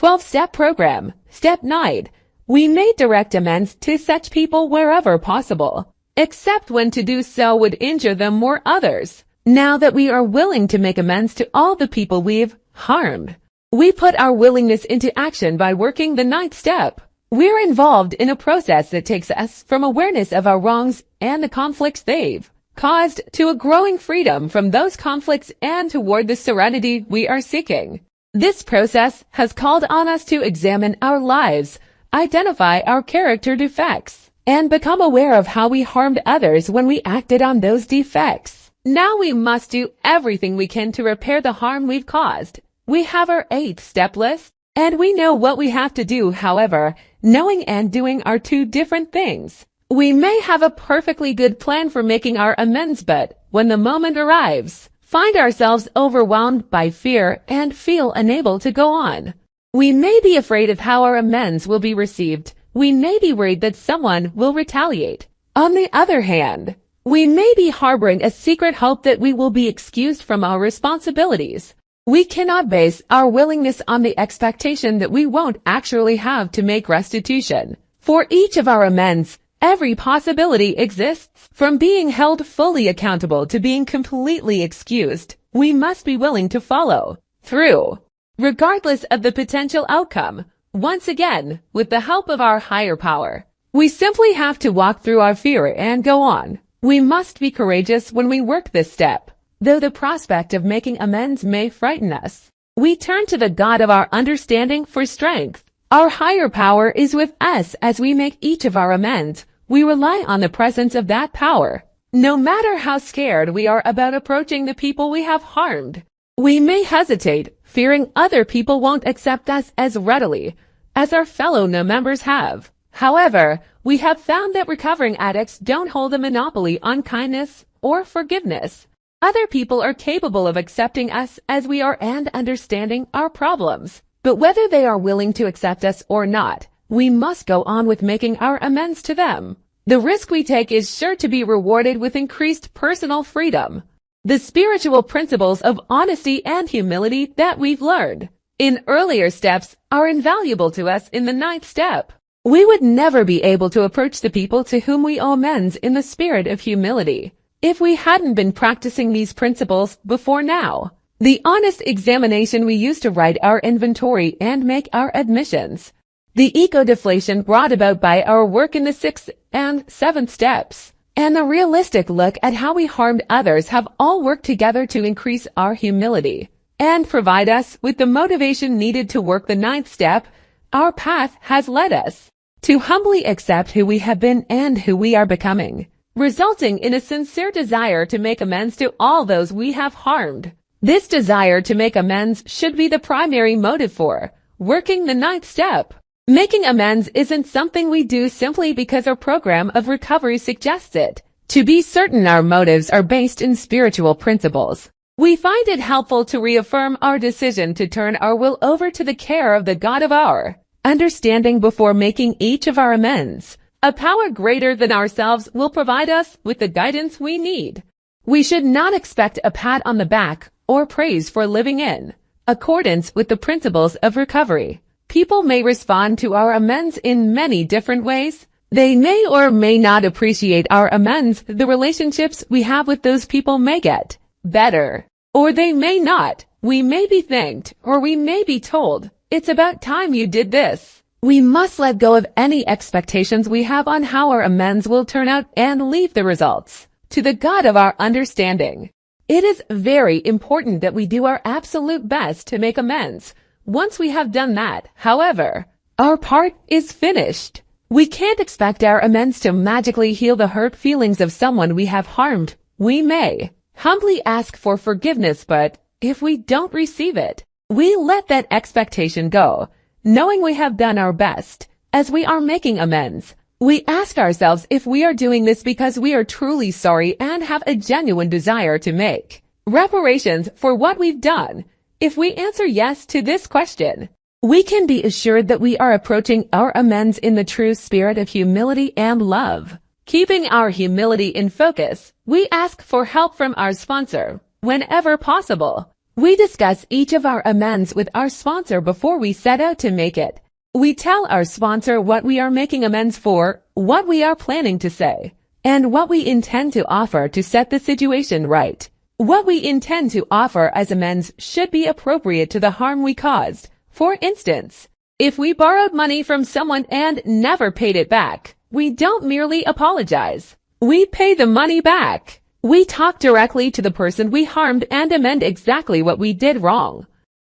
12-step program. Step 9. We may direct amends to such people wherever possible, except when to do so would injure them or others. Now that we are willing to make amends to all the people we've harmed, we put our willingness into action by working the 9th step. We're involved in a process that takes us from awareness of our wrongs and the conflicts they've caused to a growing freedom from those conflicts and toward the serenity we are seeking. This process has called on us to examine our lives, identify our character defects, and become aware of how we harmed others when we acted on those defects. Now we must do everything we can to repair the harm we've caused. We have our 8th step list, and we know what we have to do. However, knowing and doing are two different things. We may have a perfectly good plan for making our amends, but when the moment arrives, find ourselves overwhelmed by fear and feel unable to go on. We may be afraid of how our amends will be received. We may be worried that someone will retaliate. On the other hand, we may be harboring a secret hope that we will be excused from our responsibilities. We cannot base our willingness on the expectation that we won't actually have to make restitution. For each of our amends, every possibility exists. From being held fully accountable to being completely excused, we must be willing to follow through, regardless of the potential outcome. Once again, with the help of our higher power, we simply have to walk through our fear and go on. We must be courageous when we work this step. Though the prospect of making amends may frighten us, we turn to the God of our understanding for strength. Our higher power is with us as we make each of our amends. We rely on the presence of that power. No matter how scared we are about approaching the people we have harmed, we may hesitate, fearing other people won't accept us as readily as our fellow members have. However, we have found that recovering addicts don't hold a monopoly on kindness or forgiveness. Other people are capable of accepting us as we are and understanding our problems. But whether they are willing to accept us or not, we must go on with making our amends to them. The risk we take is sure to be rewarded with increased personal freedom. The spiritual principles of honesty and humility that we've learned in earlier steps are invaluable to us in the 9th step. We would never be able to approach the people to whom we owe amends in the spirit of humility if we hadn't been practicing these principles before now. The honest examination we use to write our inventory and make our admissions. The eco-deflation brought about by our work in the 6th and 7th steps, and the realistic look at how we harmed others have all worked together to increase our humility and provide us with the motivation needed to work the 9th step. Our path has led us to humbly accept who we have been and who we are becoming, resulting in a sincere desire to make amends to all those we have harmed. This desire to make amends should be the primary motive for working the 9th step. Making amends isn't something we do simply because our program of recovery suggests it. To be certain, our motives are based in spiritual principles. We find it helpful to reaffirm our decision to turn our will over to the care of the God of our understanding before making each of our amends. A power greater than ourselves will provide us with the guidance we need. We should not expect a pat on the back or praise for living in accordance with the principles of recovery. People may respond to our amends in many different ways. They may or may not appreciate our amends. The relationships we have with those people may get better, or they may not. We may be thanked, or we may be told, "It's about time you did this." We must let go of any expectations we have on how our amends will turn out and leave the results to the God of our understanding. It is very important that we do our absolute best to make amends. Once we have done that, however, our part is finished. We can't expect our amends to magically heal the hurt feelings of someone we have harmed. We may humbly ask for forgiveness, but if we don't receive it, we let that expectation go, knowing we have done our best. As we are making amends, we ask ourselves if we are doing this because we are truly sorry and have a genuine desire to make reparations for what we've done. If we answer yes to this question, we can be assured that we are approaching our amends in the true spirit of humility and love. Keeping our humility in focus, we ask for help from our sponsor whenever possible. We discuss each of our amends with our sponsor before we set out to make it. We tell our sponsor what we are making amends for, what we are planning to say, and what we intend to offer to set the situation right. What we intend to offer as amends should be appropriate to the harm we caused. For instance, if we borrowed money from someone and never paid it back, we don't merely apologize. We pay the money back. We talk directly to the person we harmed and amend exactly what we did wrong.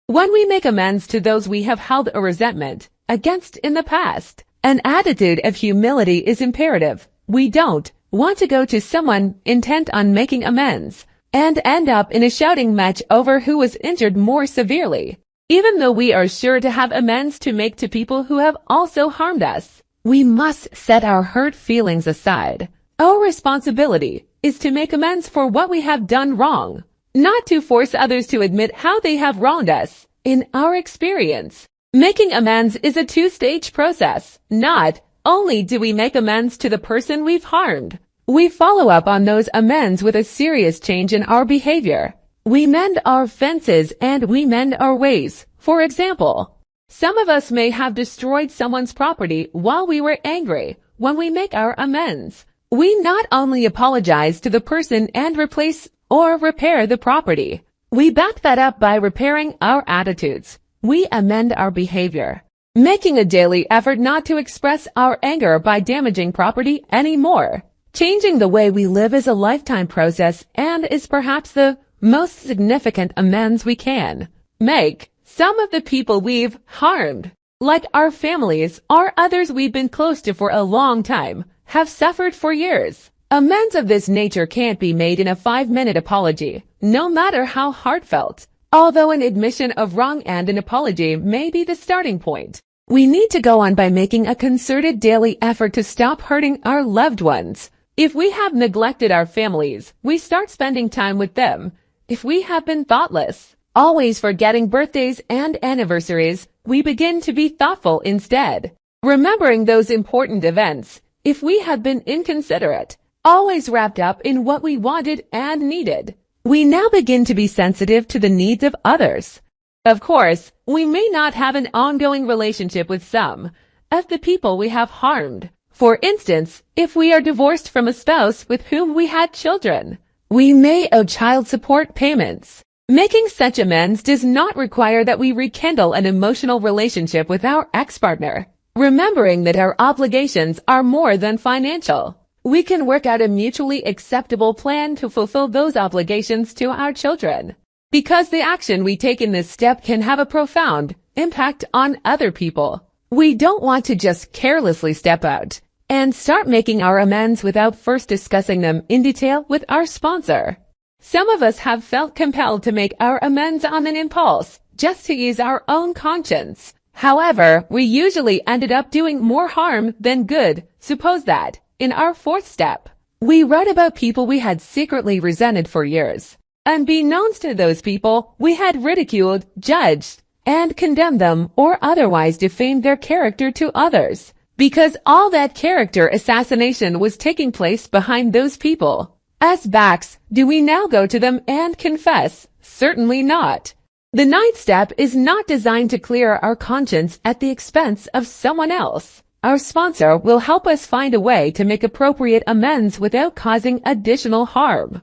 When we make amends to those we have held a resentment against in the past, an attitude of humility is imperative. We don't want to go to someone intent on making amends and end up in a shouting match over who was injured more severely. Even though we are sure to have amends to make to people who have also harmed us, we must set our hurt feelings aside. Our responsibility is to make amends for what we have done wrong, not to force others to admit how they have wronged us. In our experience, making amends is a two-stage process. Not only do we make amends to the person we've harmed, we follow up on those amends with a serious change in our behavior. We mend our fences and we mend our ways. For example, some of us may have destroyed someone's property while we were angry. When we make our amends, we not only apologize to the person and replace or repair the property, we back that up by repairing our attitudes. We amend our behavior, making a daily effort not to express our anger by damaging property anymore. Changing the way we live is a lifetime process and is perhaps the most significant amends we can make. Some of the people we've harmed, like our families or others we've been close to for a long time, have suffered for years. Amends of this nature can't be made in a 5-minute apology, no matter how heartfelt. Although an admission of wrong and an apology may be the starting point, we need to go on by making a concerted daily effort to stop hurting our loved ones. If we have neglected our families, we start spending time with them. If we have been thoughtless, always forgetting birthdays and anniversaries, we begin to be thoughtful instead, remembering those important events. If we have been inconsiderate, always wrapped up in what we wanted and needed, we now begin to be sensitive to the needs of others. Of course, we may not have an ongoing relationship with some of the people we have harmed. For instance, if we are divorced from a spouse with whom we had children, we may owe child support payments. Making such amends does not require that we rekindle an emotional relationship with our ex-partner. Remembering that our obligations are more than financial, we can work out a mutually acceptable plan to fulfill those obligations to our children. Because the action we take in this step can have a profound impact on other people, we don't want to just carelessly step out and start making our amends without first discussing them in detail with our sponsor. Some of us have felt compelled to make our amends on an impulse, just to ease our own conscience. However, we usually ended up doing more harm than good. Suppose that, in our fourth step, we wrote about people we had secretly resented for years. Unbeknownst to those people, we had ridiculed, judged, and condemned them or otherwise defamed their character to others. Because all that character assassination was taking place behind those people. As backs, do we now go to them and confess? Certainly not. The ninth step is not designed to clear our conscience at the expense of someone else. Our sponsor will help us find a way to make appropriate amends without causing additional harm.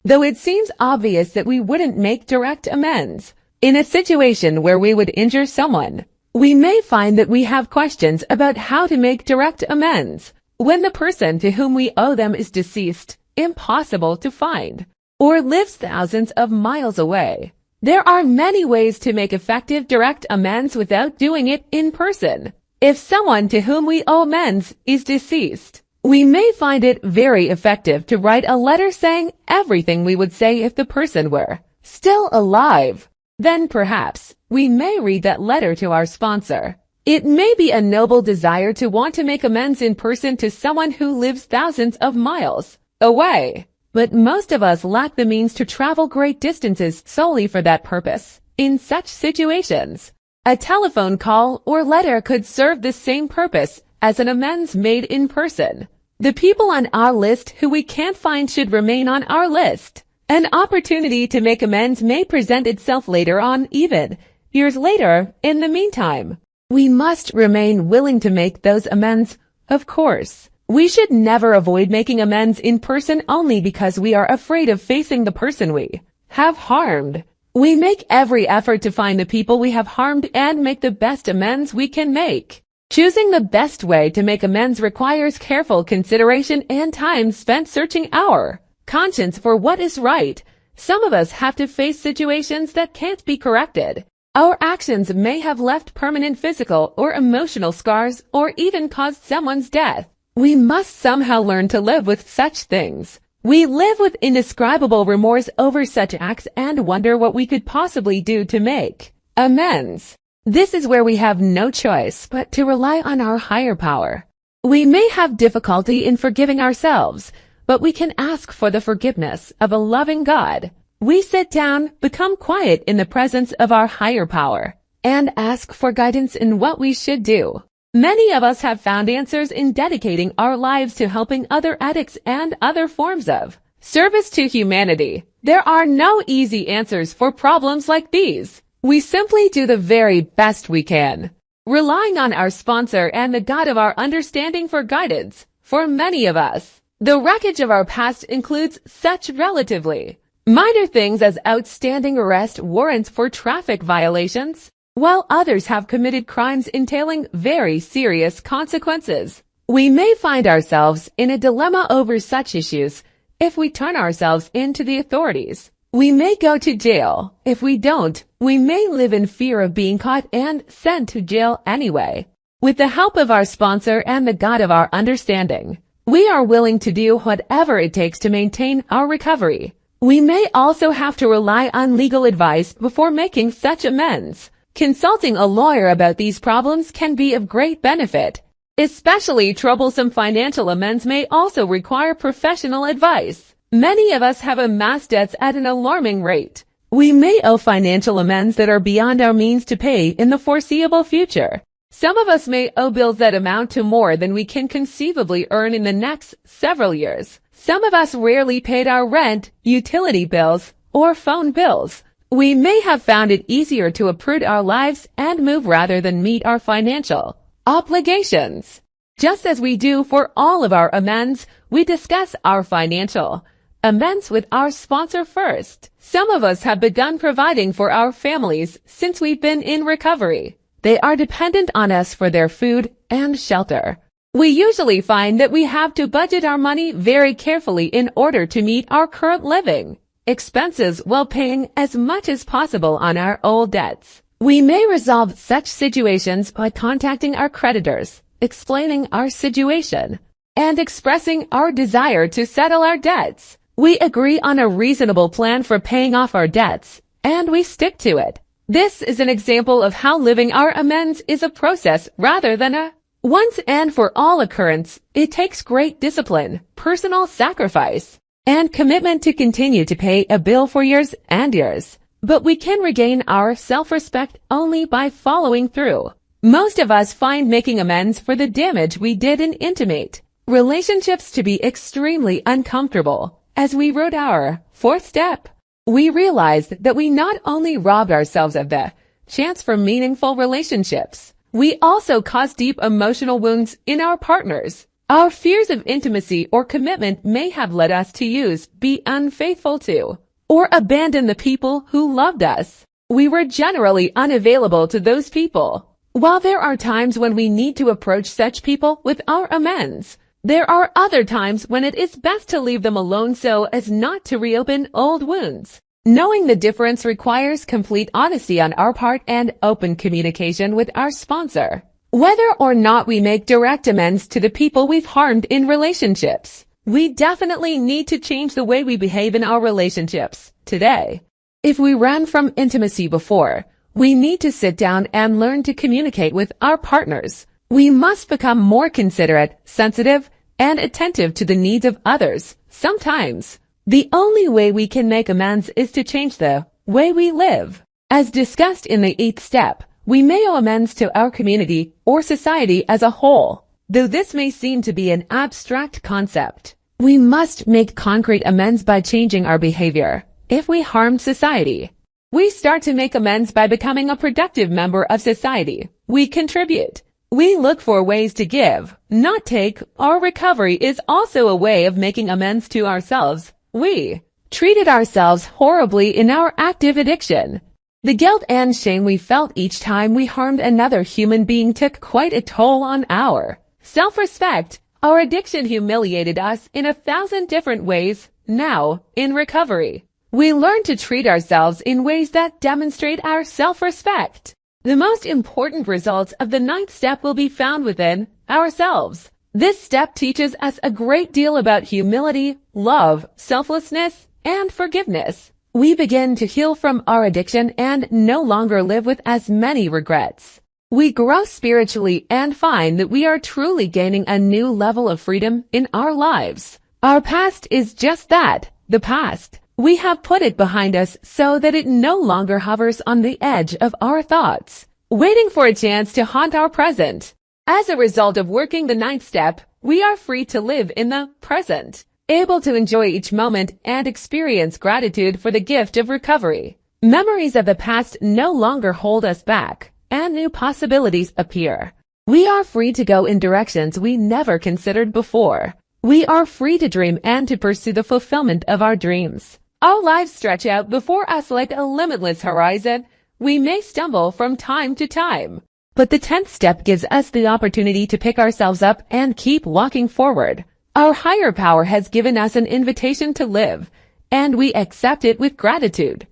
Though it seems obvious that we wouldn't make direct amends in a situation where we would injure someone, we may find that we have questions about how to make direct amends when the person to whom we owe them is deceased, impossible to find, or lives thousands of miles away. There are many ways to make effective direct amends without doing it in person. If someone to whom we owe amends is deceased, we may find it very effective to write a letter saying everything we would say if the person were still alive. Then perhaps we may read that letter to our sponsor. It may be a noble desire to want to make amends in person to someone who lives thousands of miles away, but most of us lack the means to travel great distances solely for that purpose. In such situations, a telephone call or letter could serve the same purpose as an amends made in person. The people on our list who we can't find should remain on our list. An opportunity to make amends may present itself later on, even years later. In the meantime, we must remain willing to make those amends, of course. We should never avoid making amends in person only because we are afraid of facing the person we have harmed. We make every effort to find the people we have harmed and make the best amends we can make. Choosing the best way to make amends requires careful consideration and time spent searching our conscience for what is right. Some of us have to face situations that can't be corrected. Our actions may have left permanent physical or emotional scars or even caused someone's death. We must somehow learn to live with such things. We live with indescribable remorse over such acts and wonder what we could possibly do to make amends. This is where we have no choice but to rely on our higher power. We may have difficulty in forgiving ourselves, but we can ask for the forgiveness of a loving God. We sit down, become quiet in the presence of our higher power, and ask for guidance in what we should do. Many of us have found answers in dedicating our lives to helping other addicts and other forms of service to humanity. There are no easy answers for problems like these. We simply do the very best we can, relying on our sponsor and the God of our understanding for guidance. For many of us, the wreckage of our past includes such relatively minor things as outstanding arrest warrants for traffic violations, while others have committed crimes entailing very serious consequences. We may find ourselves in a dilemma over such issues if we turn ourselves into the authorities. We may go to jail. If we don't, we may live in fear of being caught and sent to jail anyway. With the help of our sponsor and the God of our understanding, we are willing to do whatever it takes to maintain our recovery. We may also have to rely on legal advice before making such amends. Consulting a lawyer about these problems can be of great benefit. Especially troublesome financial amends may also require professional advice. Many of us have amassed debts at an alarming rate. We may owe financial amends that are beyond our means to pay in the foreseeable future. Some of us may owe bills that amount to more than we can conceivably earn in the next several years. Some of us rarely paid our rent, utility bills, or phone bills. We may have found it easier to uproot our lives and move rather than meet our financial obligations. Just as we do for all of our amends, we discuss our financial amends with our sponsor first. Some of us have begun providing for our families since we've been in recovery. They are dependent on us for their food and shelter. We usually find that we have to budget our money very carefully in order to meet our current living expenses while paying as much as possible on our old debts. We may resolve such situations by contacting our creditors, explaining our situation, and expressing our desire to settle our debts. We agree on a reasonable plan for paying off our debts, and we stick to it. This is an example of how living our amends is a process rather than a once and for all occurrence. It takes great discipline, personal sacrifice, and commitment to continue to pay a bill for years and years. But we can regain our self-respect only by following through. Most of us find making amends for the damage we did in intimate relationships to be extremely uncomfortable. As we wrote our fourth step, we realized that we not only robbed ourselves of the chance for meaningful relationships, we also caused deep emotional wounds in our partners. Our fears of intimacy or commitment may have led us to be unfaithful to, or abandon the people who loved us. We were generally unavailable to those people. While there are times when we need to approach such people with our amends, there are other times when it is best to leave them alone so as not to reopen old wounds. Knowing the difference requires complete honesty on our part and open communication with our sponsor. Whether or not we make direct amends to the people we've harmed in relationships, we definitely need to change the way we behave in our relationships today. If we ran from intimacy before, we need to sit down and learn to communicate with our partners. We must become more considerate, sensitive, and attentive to the needs of others. Sometimes, the only way we can make amends is to change the way we live. As discussed in the 8th step, we may owe amends to our community or society as a whole. Though this may seem to be an abstract concept, We must make concrete amends by changing our behavior. If we harmed society, we start to make amends by becoming a productive member of society. We contribute. We look for ways to give, not take. Our recovery is also a way of making amends to ourselves. We treated ourselves horribly in our active addiction. The guilt and shame we felt each time we harmed another human being took quite a toll on our self-respect. Our addiction humiliated us in 1,000 different ways. Now, in recovery, we learn to treat ourselves in ways that demonstrate our self-respect. The most important results of the 9th step will be found within ourselves. This step teaches us a great deal about humility, love, selflessness, and forgiveness. We begin to heal from our addiction and no longer live with as many regrets. We grow spiritually and find that we are truly gaining a new level of freedom in our lives. Our past is just that, the past. We have put it behind us so that it no longer hovers on the edge of our thoughts, waiting for a chance to haunt our present. As a result of working the 9th step, we are free to live in the present, able to enjoy each moment and experience gratitude for the gift of recovery. Memories of the past no longer hold us back, and new possibilities appear. We are free to go in directions we never considered before. We are free to dream and to pursue the fulfillment of our dreams. Our lives stretch out before us like a limitless horizon. We may stumble from time to time, but the 10th step gives us the opportunity to pick ourselves up and keep walking forward. Our higher power has given us an invitation to live, and we accept it with gratitude.